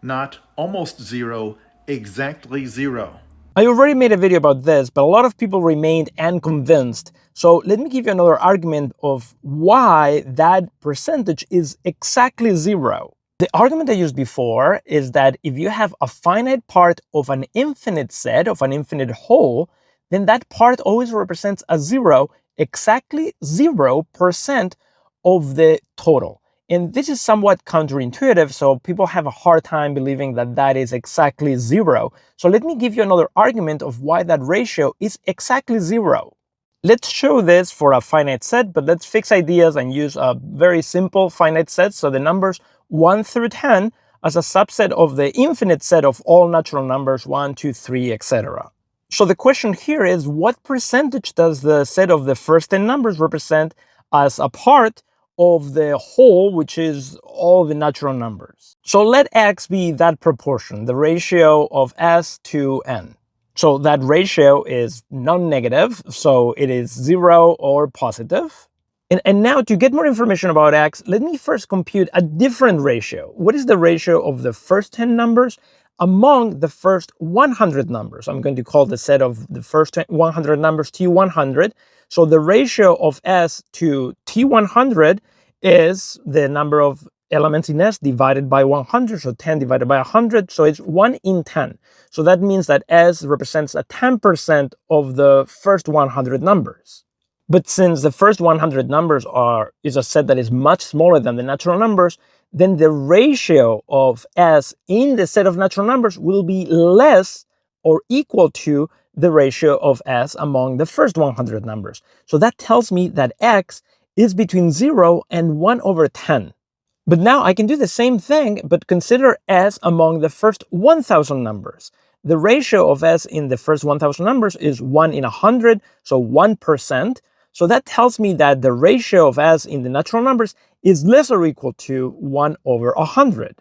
Not almost zero, exactly zero. I already made a video about this, but a lot of people remained unconvinced. So let me give you another argument of why that percentage is exactly zero. The argument I used before is that if you have a finite part of an infinite set, of an infinite whole, then that part always represents a zero, exactly 0% of the total. And this is somewhat counterintuitive, so people have a hard time believing that that is exactly zero. So let me give you another argument of why that ratio is exactly zero. Let's show this for a finite set, but let's fix ideas and use a very simple finite set. So the numbers 1 through 10 as a subset of the infinite set of all natural numbers 1, 2, 3, etc. So the question here is, what percentage does the set of the first 10 numbers represent as a part of the whole, which is all the natural numbers? So let x be that proportion, the ratio of s to n. So that ratio is non-negative, so it is 0 or positive. And now to get more information about x, let me first compute a different ratio. What is the ratio of the first 10 numbers among the first 100 numbers? I'm going to call the set of the first 100 numbers T100. So the ratio of S to T100 is the number of elements in S divided by 100, so 10 divided by 100, so it's 1 in 10. So that means that S represents a 10% of the first 100 numbers. But since the first 100 numbers is a set that is much smaller than the natural numbers, then the ratio of S in the set of natural numbers will be less or equal to the ratio of S among the first 100 numbers. So that tells me that X is between 0 and 1 over 10. But now I can do the same thing, but consider S among the first 1,000 numbers. The ratio of S in the first 1,000 numbers is 1 in 100, so 1%. So that tells me that the ratio of S in the natural numbers is less or equal to 1 over 100.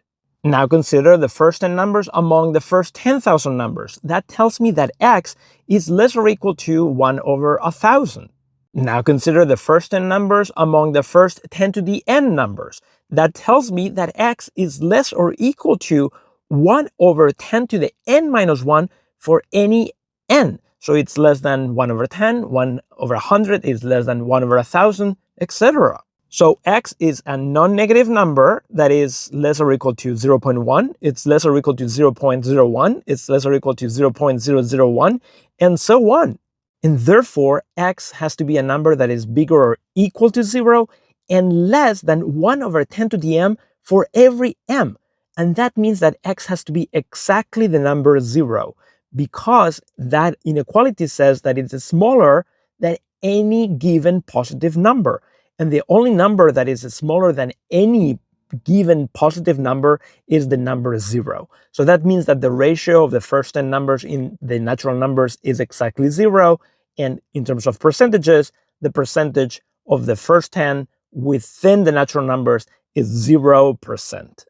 Now consider the first 10 numbers among the first 10,000 numbers. That tells me that X is less or equal to 1 over 1,000. Now consider the first 10 numbers among the first 10 to the n numbers. That tells me that X is less or equal to 1 over 10 to the n minus 1 for any n. So it's less than 1 over 10, 1 over 100 is less than 1 over 1,000, etc. So X is a non-negative number that is less or equal to 0.1, it's less or equal to 0.01, it's less or equal to 0.001, and so on. And therefore, X has to be a number that is bigger or equal to 0 and less than 1 over 10 to the m for every m. And that means that X has to be exactly the number 0, because that inequality says that it's smaller than any given positive number. And the only number that is smaller than any given positive number is the number 0. So that means that the ratio of the first 10 numbers in the natural numbers is exactly 0. And in terms of percentages, the percentage of the first 10 within the natural numbers is 0%.